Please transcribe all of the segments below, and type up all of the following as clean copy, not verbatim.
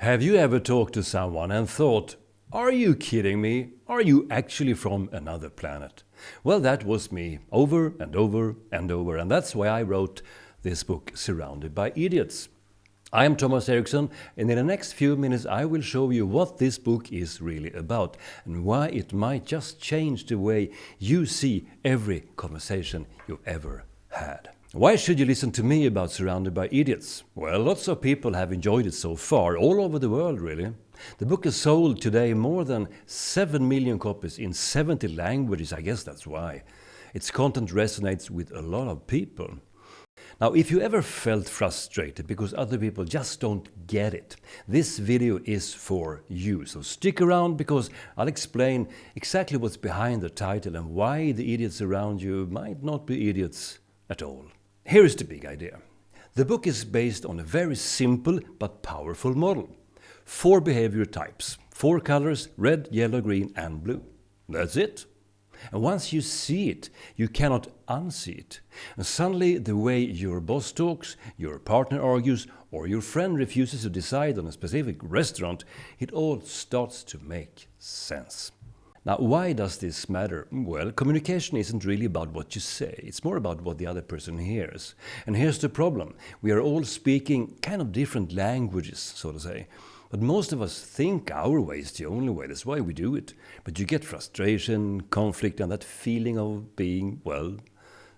Have you ever talked to someone and thought, are you kidding me? Are you actually from another planet? Well, that was me over and over and over, and that's why I wrote this book, Surrounded by Idiots. I am Thomas Erikson, and in the next few minutes I will show you what this book is really about and why it might just change the way you see every conversation you've ever had. Why should you listen to me about Surrounded by Idiots? Well, lots of people have enjoyed it so far, all over the world really. The book has sold today more than 7 million copies in 70 languages, I guess that's why. Its content resonates with a lot of people. Now, if you ever felt frustrated because other people just don't get it, this video is for you. So stick around because I'll explain exactly what's behind the title and why the idiots around you might not be idiots at all. Here is the big idea. The book is based on a very simple but powerful model. 4 behavior types, 4 colors, red, yellow, green and blue. That's it. And once you see it, you cannot unsee it. And suddenly the way your boss talks, your partner argues, or your friend refuses to decide on a specific restaurant, it all starts to make sense. Now, why does this matter? Well, communication isn't really about what you say. It's more about what the other person hears. And here's the problem. We are all speaking kind of different languages, so to say. But most of us think our way is the only way. That's why we do it. But you get frustration, conflict, and that feeling of being, well,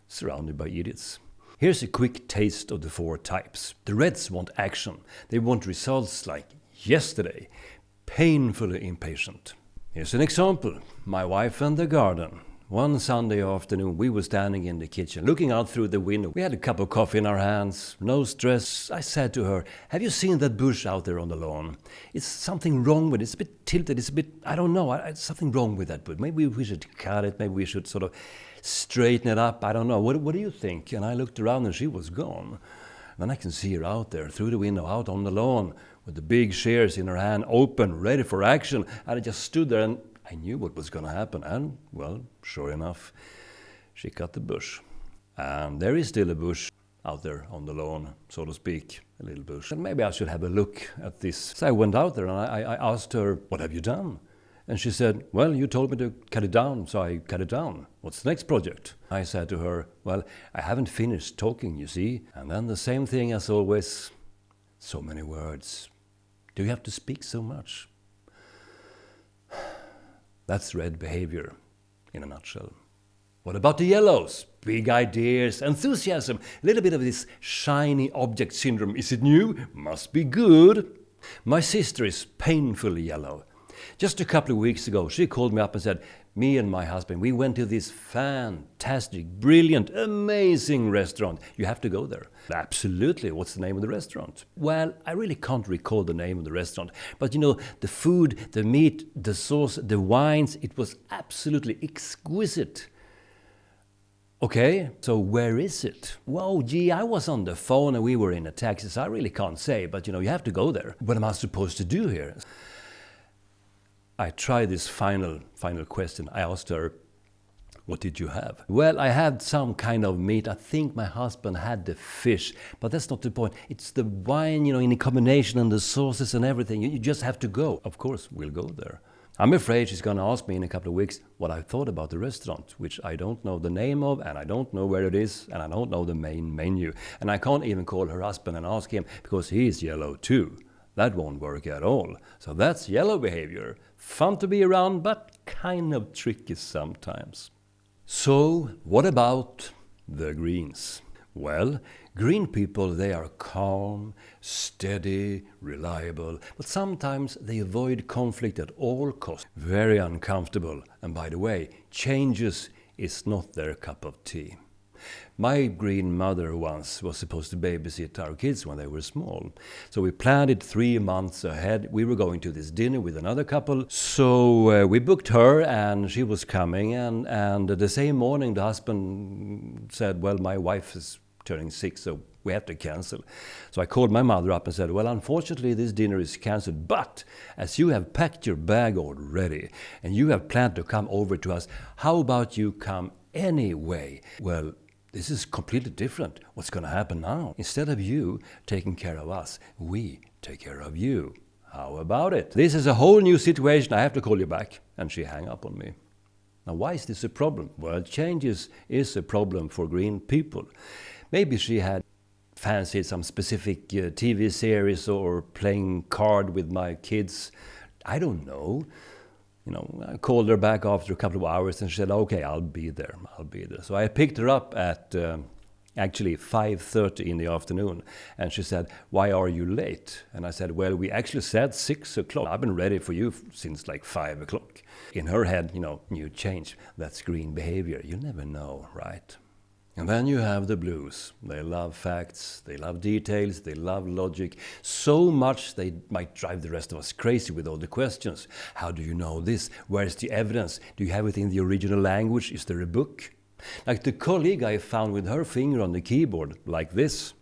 surrounded by idiots. Here's a quick taste of the 4 types. The Reds want action. They want results like yesterday. Painfully impatient. Here's an example. My wife and the garden. One Sunday afternoon we were standing in the kitchen, looking out through the window. We had a cup of coffee in our hands, no stress. I said to her, have you seen that bush out there on the lawn? It's something wrong with it. It's a bit tilted, it's a bit, I don't know, something wrong with that bush. Maybe we should cut it, maybe we should sort of straighten it up, I don't know. What do you think? And I looked around and she was gone. Then I can see her out there, through the window, out on the lawn, with the big shears in her hand, open, ready for action. And I just stood there and I knew what was going to happen. And, well, sure enough, she cut the bush. And there is still a bush out there on the lawn, so to speak, a little bush. And maybe I should have a look at this. So I went out there and I asked her, what have you done? And she said, well, you told me to cut it down, so I cut it down. What's the next project? I said to her, well, I haven't finished talking, you see. And then the same thing as always, so many words. Do you have to speak so much? That's red behavior in a nutshell. What about the yellows? Big ideas, enthusiasm, a little bit of this shiny object syndrome. Is it new? Must be good. My sister is painfully yellow. Just a couple of weeks ago, she called me up and said, me and my husband, we went to this fantastic, brilliant, amazing restaurant. You have to go there. Absolutely. What's the name of the restaurant? Well, I really can't recall the name of the restaurant. But you know, the food, the meat, the sauce, the wines, it was absolutely exquisite. Okay, so where is it? Well, gee, I was on the phone and we were in a taxi, so I really can't say. But you know, you have to go there. What am I supposed to do here? I tried this final question. I asked her, what did you have? Well, I had some kind of meat. I think my husband had the fish, but that's not the point. It's the wine, you know, in a combination and the sauces and everything. You just have to go. Of course, we'll go there. I'm afraid she's going to ask me in a couple of weeks what I thought about the restaurant, which I don't know the name of, and I don't know where it is, and I don't know the main menu. And I can't even call her husband and ask him because he's yellow too. That won't work at all. So that's yellow behavior. Fun to be around, but kind of tricky sometimes. So what about the greens? Well, green people, they are calm, steady, reliable, but sometimes they avoid conflict at all costs. Very uncomfortable. And by the way, changes is not their cup of tea. My green mother once was supposed to babysit our kids when they were small. So we planned it 3 months ahead. We were going to this dinner with another couple. So we booked her and she was coming. And the same morning the husband said, well, my wife is turning sick, so we have to cancel. So I called my mother up and said, well, unfortunately this dinner is cancelled. But as you have packed your bag already and you have planned to come over to us, how about you come anyway? Well, this is completely different. What's going to happen now? Instead of you taking care of us, we take care of you. How about it? This is a whole new situation. I have to call you back. And she hung up on me. Now, why is this a problem? Well, changes is a problem for green people. Maybe she had fancied some specific TV series or playing card with my kids. I don't know. I called her back after a couple of hours and she said, okay, I'll be there. So I picked her up at actually 5:30 in the afternoon. And she said, why are you late? And I said, well, we actually said 6 o'clock. I've been ready for you since like 5 o'clock. In her head, new change. That's green behavior. You never know, right? And then you have the blues. They love facts, they love details, they love logic. So much they might drive the rest of us crazy with all the questions. How do you know this? Where's the evidence? Do you have it in the original language? Is there a book? Like the colleague I found with her finger on the keyboard, like this.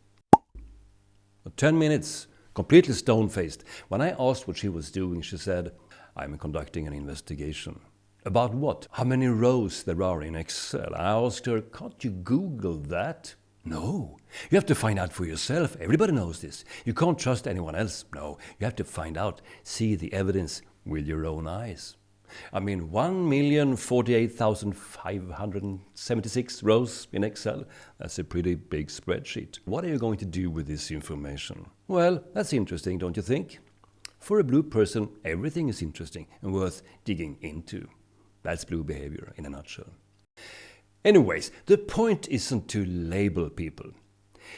10 minutes, completely stone-faced. When I asked what she was doing, she said, I'm conducting an investigation. About what? How many rows there are in Excel. I asked her, can't you Google that? No. You have to find out for yourself. Everybody knows this. You can't trust anyone else. No. You have to find out, see the evidence with your own eyes. 1,048,576 rows in Excel. That's a pretty big spreadsheet. What are you going to do with this information? Well, that's interesting, don't you think? For a blue person, everything is interesting and worth digging into. That's blue behavior in a nutshell. Anyways, the point isn't to label people.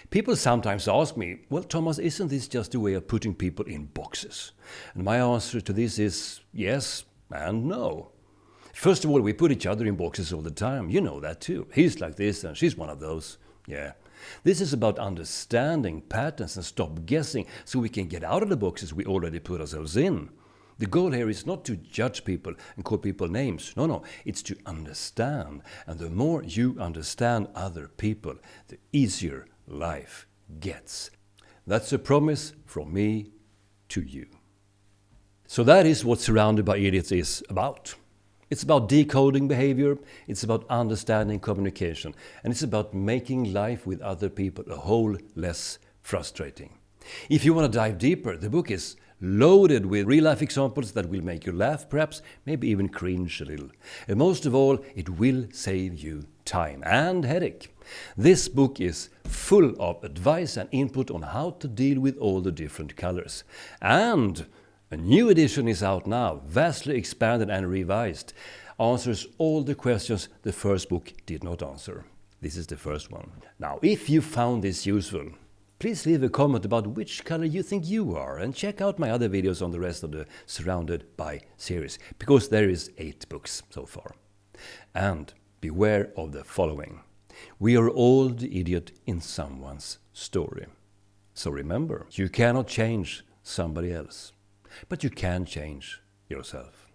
People sometimes ask me, well, Thomas, isn't this just a way of putting people in boxes? And my answer to this is yes and no. First of all, we put each other in boxes all the time. You know that too. He's like this and she's one of those. Yeah. This is about understanding patterns and stop guessing so we can get out of the boxes we already put ourselves in. The goal here is not to judge people and call people names. No, it's to understand. And the more you understand other people, the easier life gets. That's a promise from me to you. So that is what Surrounded by Idiots is about. It's about decoding behavior, it's about understanding communication, and it's about making life with other people a whole less frustrating. If you want to dive deeper, the book is loaded with real-life examples that will make you laugh, perhaps, maybe even cringe a little. And most of all, it will save you time and headache. This book is full of advice and input on how to deal with all the different colors. And a new edition is out now, vastly expanded and revised. Answers all the questions the first book did not answer. This is the first one. Now, if you found this useful, please leave a comment about which color you think you are and check out my other videos on the rest of the Surrounded by series, because there is 8 books so far. And beware of the following. We are all the idiot in someone's story. So remember, you cannot change somebody else, but you can change yourself.